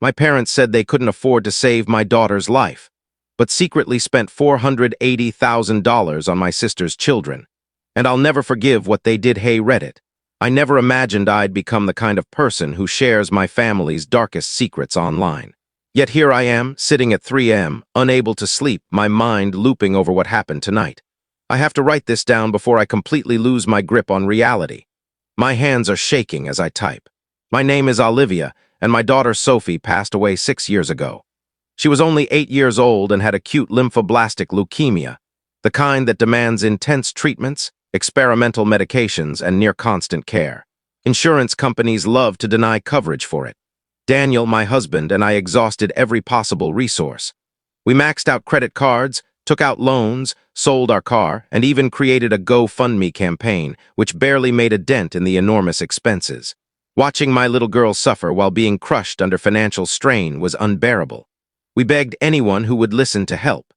My parents said they couldn't afford to save my daughter's life, but secretly spent $480,000 on my sister's children. And I'll never forgive what they did. Hey Reddit. I never imagined I'd become the kind of person who shares my family's darkest secrets online. Yet here I am, sitting at 3 a.m., unable to sleep, my mind looping over what happened tonight. I have to write this down before I completely lose my grip on reality. My hands are shaking as I type. My name is Olivia, and my daughter Sophie passed away 6 years ago. She was only 8 years old and had acute lymphoblastic leukemia, the kind that demands intense treatments, experimental medications, and near-constant care. Insurance companies love to deny coverage for it. Daniel, my husband, and I exhausted every possible resource. We maxed out credit cards, took out loans, sold our car, and even created a GoFundMe campaign, which barely made a dent in the enormous expenses. Watching my little girl suffer while being crushed under financial strain was unbearable. We begged anyone who would listen to help.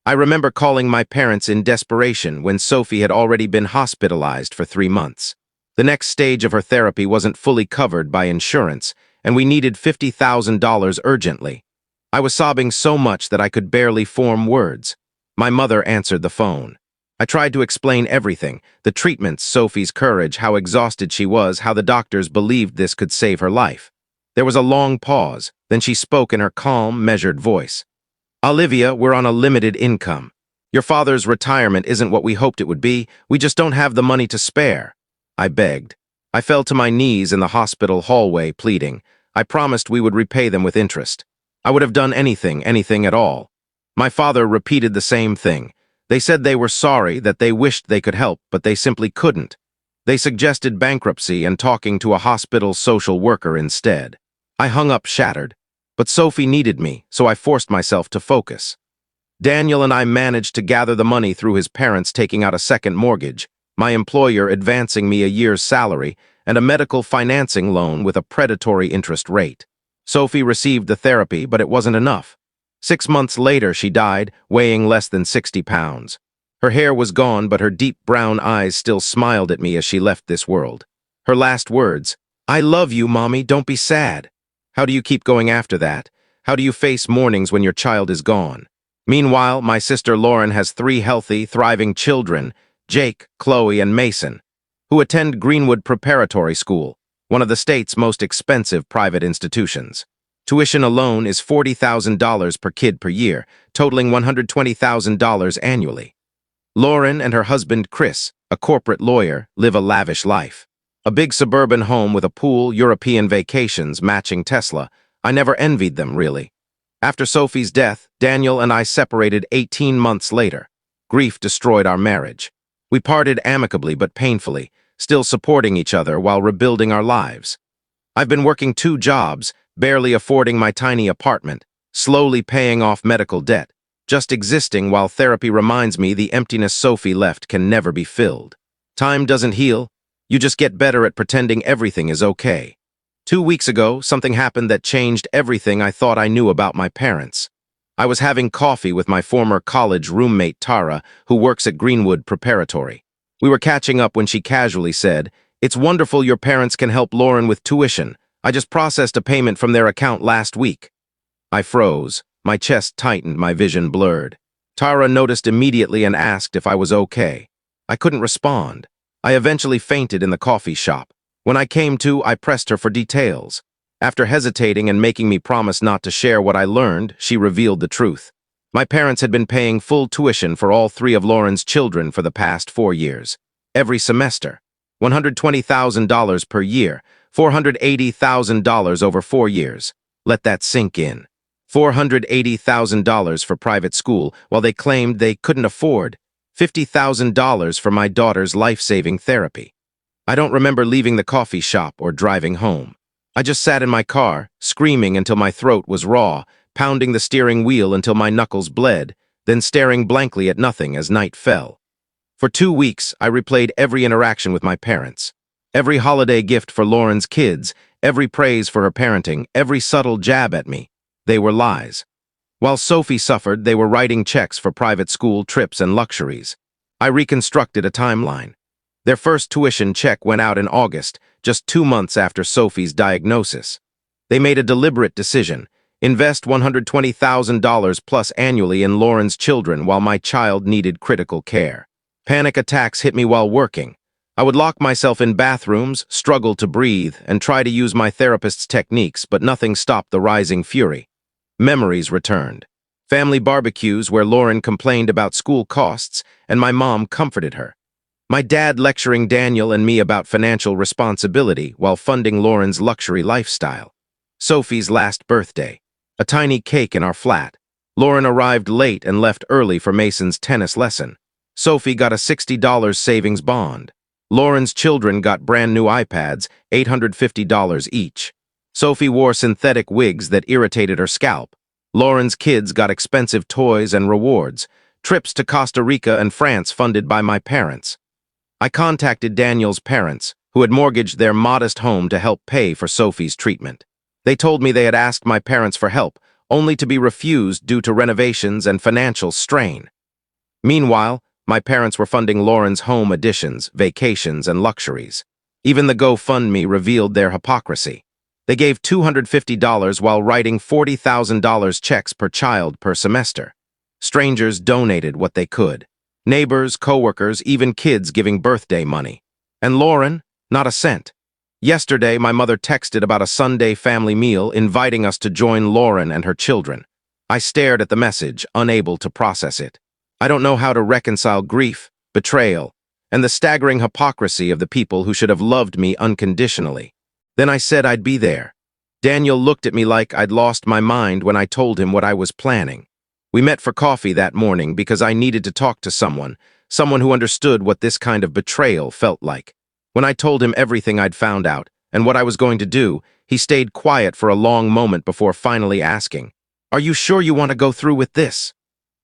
I remember calling my parents in desperation when Sophie had already been hospitalized for 3 months. The next stage of her therapy wasn't fully covered by insurance, and we needed $50,000 urgently. I was sobbing so much that I could barely form words. My mother answered the phone. I tried to explain everything, the treatments, Sophie's courage, how exhausted she was, how the doctors believed this could save her life. There was a long pause, then she spoke in her calm, measured voice. Olivia, we're on a limited income. Your father's retirement isn't what we hoped it would be. We just don't have the money to spare. I begged. I fell to my knees in the hospital hallway, pleading. I promised we would repay them with interest. I would have done anything at all. My father repeated the same thing. They said they were sorry, that they wished they could help, but they simply couldn't. They suggested bankruptcy and talking to a hospital social worker instead. I hung up shattered. But Sophie needed me, so I forced myself to focus. Daniel and I managed to gather the money through his parents taking out a second mortgage, my employer advancing me a year's salary, and a medical financing loan with a predatory interest rate. Sophie received the therapy, but it wasn't enough. 6 months later, she died, weighing less than 60 pounds. Her hair was gone, but her deep brown eyes still smiled at me as she left this world. Her last words, "I love you, Mommy, don't be sad." How do you keep going after that? How do you face mornings when your child is gone? Meanwhile, my sister Lauren has 3 healthy, thriving children, Jake, Chloe, and Mason, who attend Greenwood Preparatory School, one of the state's most expensive private institutions. Tuition alone is $40,000 per kid per year, totaling $120,000 annually. Lauren and her husband Chris, a corporate lawyer, live a lavish life. A big suburban home with a pool, European vacations, matching Tesla. I never envied them, really. After Sophie's death, Daniel and I separated 18 months later. Grief destroyed our marriage. We parted amicably but painfully, still supporting each other while rebuilding our lives. I've been working 2 jobs, barely affording my tiny apartment, slowly paying off medical debt, just existing while therapy reminds me the emptiness Sophie left can never be filled. Time doesn't heal. You just get better at pretending everything is okay. 2 weeks ago, something happened that changed everything I thought I knew about my parents. I was having coffee with my former college roommate Tara, who works at Greenwood Preparatory. We were catching up when she casually said, "It's wonderful your parents can help Lauren with tuition. I just processed a payment from their account last week." I froze. My chest tightened, my vision blurred. Tara noticed immediately and asked if I was okay. I couldn't respond. I eventually fainted in the coffee shop. When I came to, I pressed her for details. After hesitating and making me promise not to share what I learned, she revealed the truth. My parents had been paying full tuition for all 3 of Lauren's children for the past 4 years. Every semester. $120,000 per year. $480,000 over 4 years. Let that sink in. $480,000 for private school, while they claimed they couldn't afford $50,000 for my daughter's life-saving therapy. I don't remember leaving the coffee shop or driving home. I just sat in my car, screaming until my throat was raw, pounding the steering wheel until my knuckles bled, then staring blankly at nothing as night fell. For 2 weeks, I replayed every interaction with my parents. Every holiday gift for Lauren's kids, every praise for her parenting, every subtle jab at me. They were lies. While Sophie suffered, they were writing checks for private school trips and luxuries. I reconstructed a timeline. Their first tuition check went out in August, just 2 months after Sophie's diagnosis. They made a deliberate decision. Invest $120,000 plus annually in Lauren's children while my child needed critical care. Panic attacks hit me while working. I would lock myself in bathrooms, struggle to breathe, and try to use my therapist's techniques, but nothing stopped the rising fury. Memories returned. Family barbecues where Lauren complained about school costs, and my mom comforted her. My dad lecturing Daniel and me about financial responsibility while funding Lauren's luxury lifestyle. Sophie's last birthday. A tiny cake in our flat. Lauren arrived late and left early for Mason's tennis lesson. Sophie got a $60 savings bond. Lauren's children got brand new iPads, $850 each. Sophie wore synthetic wigs that irritated her scalp. Lauren's kids got expensive toys and rewards, trips to Costa Rica and France funded by my parents. I contacted Daniel's parents, who had mortgaged their modest home to help pay for Sophie's treatment. They told me they had asked my parents for help, only to be refused due to renovations and financial strain. Meanwhile, my parents were funding Lauren's home additions, vacations, and luxuries. Even the GoFundMe revealed their hypocrisy. They gave $250 while writing $40,000 checks per child per semester. Strangers donated what they could. Neighbors, coworkers, even kids giving birthday money. And Lauren, not a cent. Yesterday, my mother texted about a Sunday family meal inviting us to join Lauren and her children. I stared at the message, unable to process it. I don't know how to reconcile grief, betrayal, and the staggering hypocrisy of the people who should have loved me unconditionally. Then I said I'd be there. Daniel looked at me like I'd lost my mind when I told him what I was planning. We met for coffee that morning because I needed to talk to someone who understood what this kind of betrayal felt like. When I told him everything I'd found out and what I was going to do, he stayed quiet for a long moment before finally asking, "Are you sure you want to go through with this?"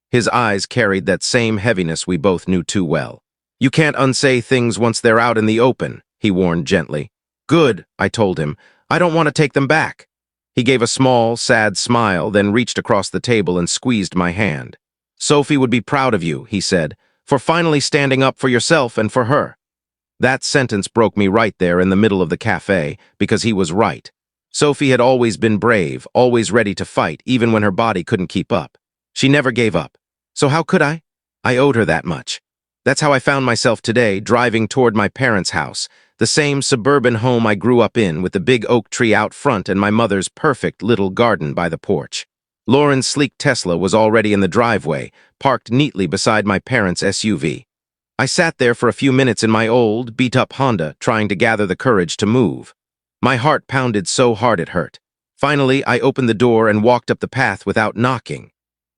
His eyes carried that same heaviness we both knew too well. "You can't unsay things once they're out in the open," he warned gently. "Good," I told him. "I don't want to take them back." He gave a small, sad smile, then reached across the table and squeezed my hand. "Sophie would be proud of you," he said, "for finally standing up for yourself and for her." That sentence broke me right there in the middle of the cafe, because he was right. Sophie had always been brave, always ready to fight, even when her body couldn't keep up. She never gave up. So how could I? I owed her that much. That's how I found myself today, driving toward my parents' house, the same suburban home I grew up in with the big oak tree out front and my mother's perfect little garden by the porch. Lauren's sleek Tesla was already in the driveway, parked neatly beside my parents' SUV. I sat there for a few minutes in my old, beat-up Honda, trying to gather the courage to move. My heart pounded so hard it hurt. Finally, I opened the door and walked up the path without knocking.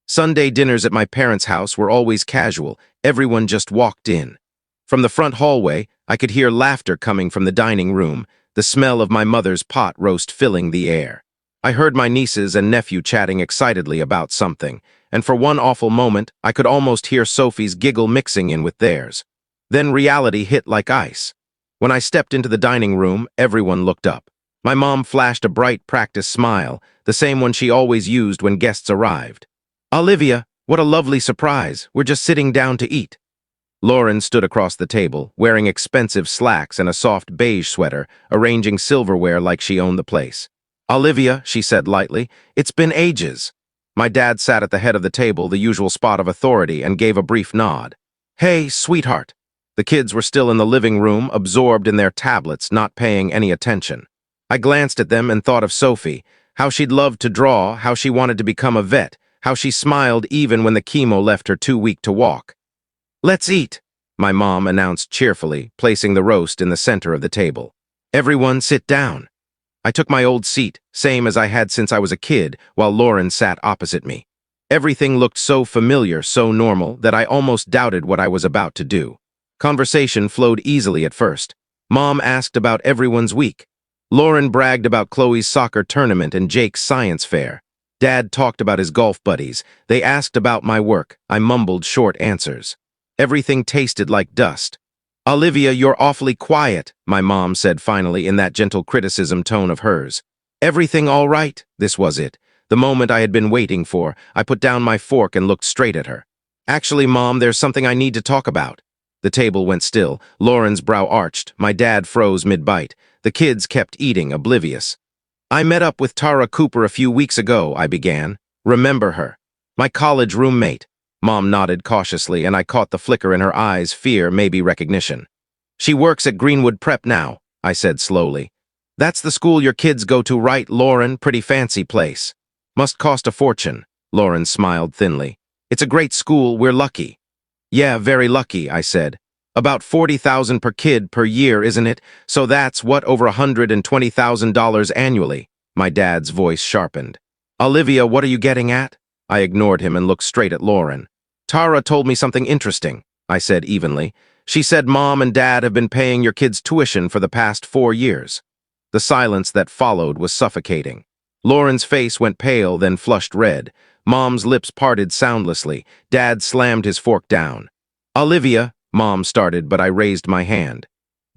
Sunday dinners at my parents' house were always casual. Everyone just walked in. From the front hallway, I could hear laughter coming from the dining room, the smell of my mother's pot roast filling the air. I heard my nieces and nephew chatting excitedly about something, and for one awful moment, I could almost hear Sophie's giggle mixing in with theirs. Then reality hit like ice. When I stepped into the dining room, everyone looked up. My mom flashed a bright practice smile, the same one she always used when guests arrived. "Olivia, what a lovely surprise. We're just sitting down to eat." Lauren stood across the table, wearing expensive slacks and a soft beige sweater, arranging silverware like she owned the place. "Olivia," she said lightly, "it's been ages." My dad sat at the head of the table, the usual spot of authority, and gave a brief nod. "Hey, sweetheart." The kids were still in the living room, absorbed in their tablets, not paying any attention. I glanced at them and thought of Sophie, how she'd loved to draw, how she wanted to become a vet, how she smiled even when the chemo left her too weak to walk. "Let's eat," my mom announced cheerfully, placing the roast in the center of the table. "Everyone sit down." I took my old seat, same as I had since I was a kid, while Lauren sat opposite me. Everything looked so familiar, so normal, that I almost doubted what I was about to do. Conversation flowed easily at first. Mom asked about everyone's week. Lauren bragged about Chloe's soccer tournament and Jake's science fair. Dad talked about his golf buddies. They asked about my work. I mumbled short answers. Everything tasted like dust. "Olivia, you're awfully quiet," my mom said finally in that gentle criticism tone of hers. "Everything all right?" This was it. The moment I had been waiting for. I put down my fork and looked straight at her. "Actually, Mom, there's something I need to talk about." The table went still. Lauren's brow arched. My dad froze mid-bite. The kids kept eating, oblivious. I met up with Tara Cooper a few weeks ago, I began. Remember her? My college roommate. Mom nodded cautiously, and I caught the flicker in her eyes, fear, maybe recognition. She works at Greenwood Prep now, I said slowly. That's the school your kids go to, right, Lauren? Pretty fancy place. Must cost a fortune. Lauren smiled thinly. It's a great school, we're lucky. Yeah, very lucky, I said. About $40,000 per kid per year, isn't it? So that's, what, over $120,000 annually? My dad's voice sharpened. Olivia, what are you getting at? I ignored him and looked straight at Lauren. Tara told me something interesting, I said evenly. She said Mom and Dad have been paying your kids' tuition for the past 4 years. The silence that followed was suffocating. Lauren's face went pale, then flushed red. Mom's lips parted soundlessly. Dad slammed his fork down. Olivia, Mom started, but I raised my hand.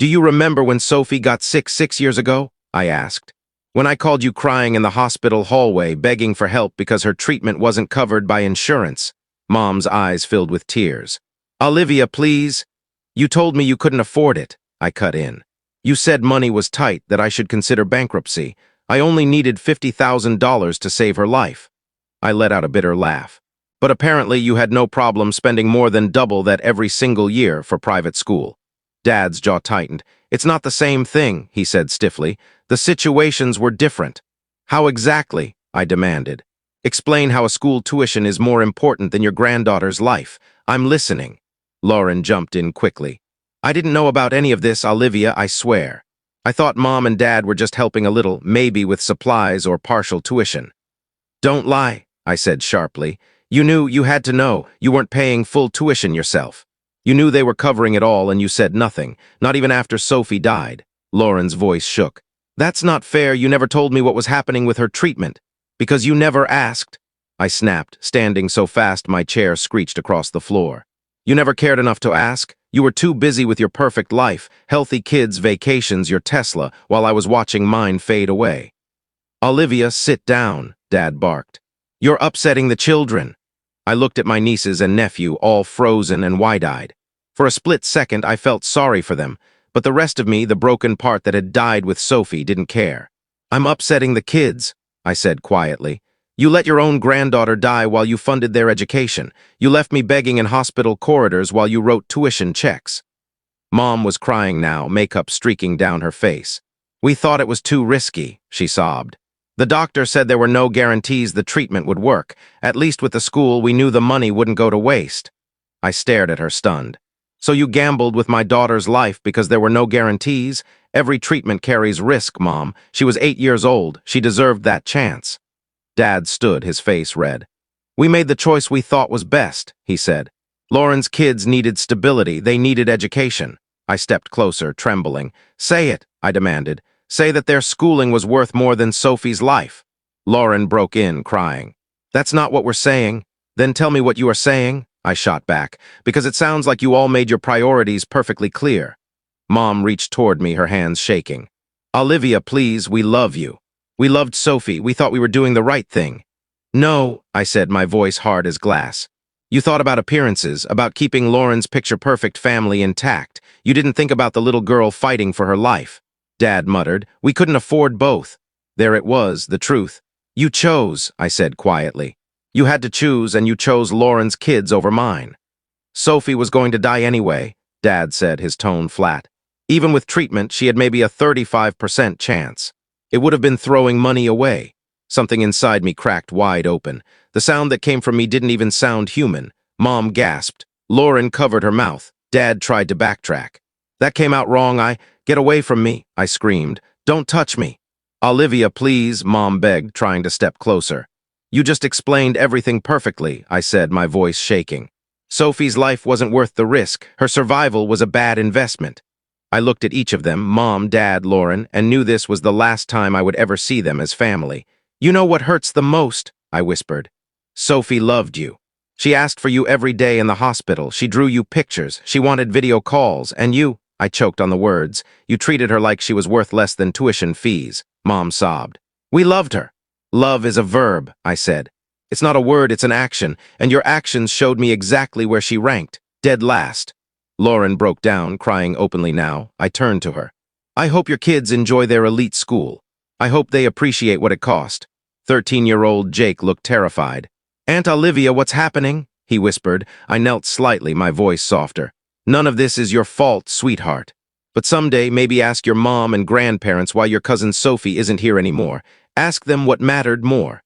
Do you remember when Sophie got sick 6 years ago? I asked. When I called you crying in the hospital hallway, begging for help because her treatment wasn't covered by insurance. Mom's eyes filled with tears. Olivia, please. You told me you couldn't afford it, I cut in. You said money was tight, that I should consider bankruptcy. I only needed $50,000 to save her life. I let out a bitter laugh. But apparently you had no problem spending more than double that every single year for private school. Dad's jaw tightened. It's not the same thing, he said stiffly. The situations were different. How exactly? I demanded. Explain how a school tuition is more important than your granddaughter's life. I'm listening. Lauren jumped in quickly. I didn't know about any of this, Olivia, I swear. I thought Mom and Dad were just helping a little, maybe with supplies or partial tuition. Don't lie, I said sharply. You knew, you had to know, you weren't paying full tuition yourself. You knew they were covering it all and you said nothing, not even after Sophie died. Lauren's voice shook. That's not fair, you never told me what was happening with her treatment. Because you never asked. I snapped, standing so fast my chair screeched across the floor. You never cared enough to ask. You were too busy with your perfect life, healthy kids, vacations, your Tesla, while I was watching mine fade away. Olivia, sit down, Dad barked. You're upsetting the children. I looked at my nieces and nephew, all frozen and wide-eyed. For a split second, I felt sorry for them, but the rest of me, the broken part that had died with Sophie, didn't care. I'm upsetting the kids, I said quietly. You let your own granddaughter die while you funded their education. You left me begging in hospital corridors while you wrote tuition checks. Mom was crying now, makeup streaking down her face. We thought it was too risky, she sobbed. The doctor said there were no guarantees the treatment would work. At least with the school, we knew the money wouldn't go to waste. I stared at her, stunned. So you gambled with my daughter's life because there were no guarantees? Every treatment carries risk, Mom. She was 8 years old. She deserved that chance. Dad stood, his face red. We made the choice we thought was best, he said. Lauren's kids needed stability. They needed education. I stepped closer, trembling. Say it, I demanded. Say that their schooling was worth more than Sophie's life. Lauren broke in, crying. That's not what we're saying. Then tell me what you are saying, I shot back, because it sounds like you all made your priorities perfectly clear. Mom reached toward me, her hands shaking. Olivia, please, we love you. We loved Sophie. We thought we were doing the right thing. No, I said, my voice hard as glass. You thought about appearances, about keeping Lauren's picture-perfect family intact. You didn't think about the little girl fighting for her life. Dad muttered. We couldn't afford both. There it was, the truth. You chose, I said quietly. You had to choose, and you chose Lauren's kids over mine. Sophie was going to die anyway, Dad said, his tone flat. Even with treatment, she had maybe a 35% chance. It would have been throwing money away. Something inside me cracked wide open. The sound that came from me didn't even sound human. Mom gasped. Lauren covered her mouth. Dad tried to backtrack. That came out wrong. Get away from me, I screamed. Don't touch me. Olivia, please, Mom begged, trying to step closer. You just explained everything perfectly, I said, my voice shaking. Sophie's life wasn't worth the risk. Her survival was a bad investment. I looked at each of them, Mom, Dad, Lauren, and knew this was the last time I would ever see them as family. You know what hurts the most, I whispered. Sophie loved you. She asked for you every day in the hospital. She drew you pictures. She wanted video calls. And you, I choked on the words, you treated her like she was worth less than tuition fees. Mom sobbed. We loved her. Love is a verb, I said. It's not a word, it's an action, and your actions showed me exactly where she ranked, dead last. Lauren broke down, crying openly now. I turned to her. I hope your kids enjoy their elite school. I hope they appreciate what it cost. 13-year-old Jake looked terrified. Aunt Olivia, what's happening? He whispered. I knelt slightly, my voice softer. None of this is your fault, sweetheart. But someday, maybe ask your mom and grandparents why your cousin Sophie isn't here anymore. Ask them what mattered more.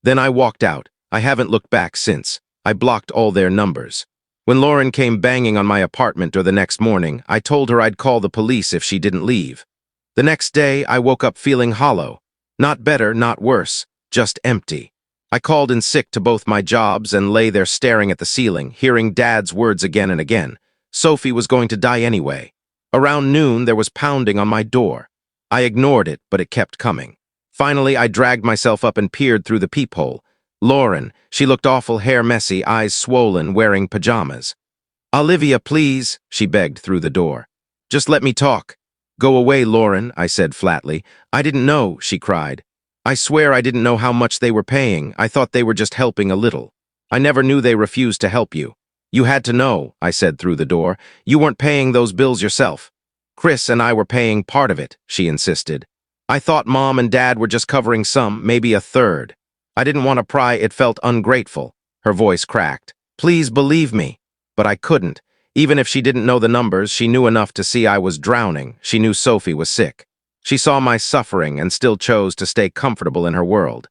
Then I walked out. I haven't looked back since. I blocked all their numbers. When Lauren came banging on my apartment door the next morning, I told her I'd call the police if she didn't leave. The next day, I woke up feeling hollow. Not better, not worse, just empty. I called in sick to both my jobs and lay there staring at the ceiling, hearing Dad's words again and again. Sophie was going to die anyway. Around noon, there was pounding on my door. I ignored it, but it kept coming. Finally, I dragged myself up and peered through the peephole. Lauren, she looked awful, hair messy, eyes swollen, wearing pajamas. Olivia, please, she begged through the door. Just let me talk. Go away, Lauren, I said flatly. I didn't know, she cried. I swear I didn't know how much they were paying. I thought they were just helping a little. I never knew they refused to help you. You had to know, I said through the door. You weren't paying those bills yourself. Chris and I were paying part of it, she insisted. I thought Mom and Dad were just covering some, maybe a third. I didn't want to pry, it felt ungrateful. Her voice cracked. Please believe me. But I couldn't. Even if she didn't know the numbers, she knew enough to see I was drowning. She knew Sophie was sick. She saw my suffering and still chose to stay comfortable in her world.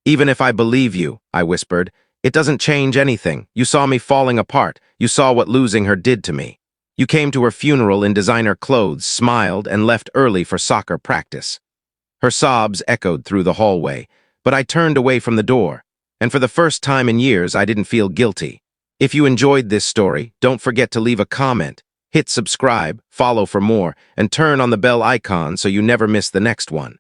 Even if I believe you, I whispered, it doesn't change anything. You saw me falling apart. You saw what losing her did to me. You came to her funeral in designer clothes, smiled, and left early for soccer practice. Her sobs echoed through the hallway, but I turned away from the door, and for the first time in years, I didn't feel guilty. If you enjoyed this story, don't forget to leave a comment, hit subscribe, follow for more, and turn on the bell icon so you never miss the next one.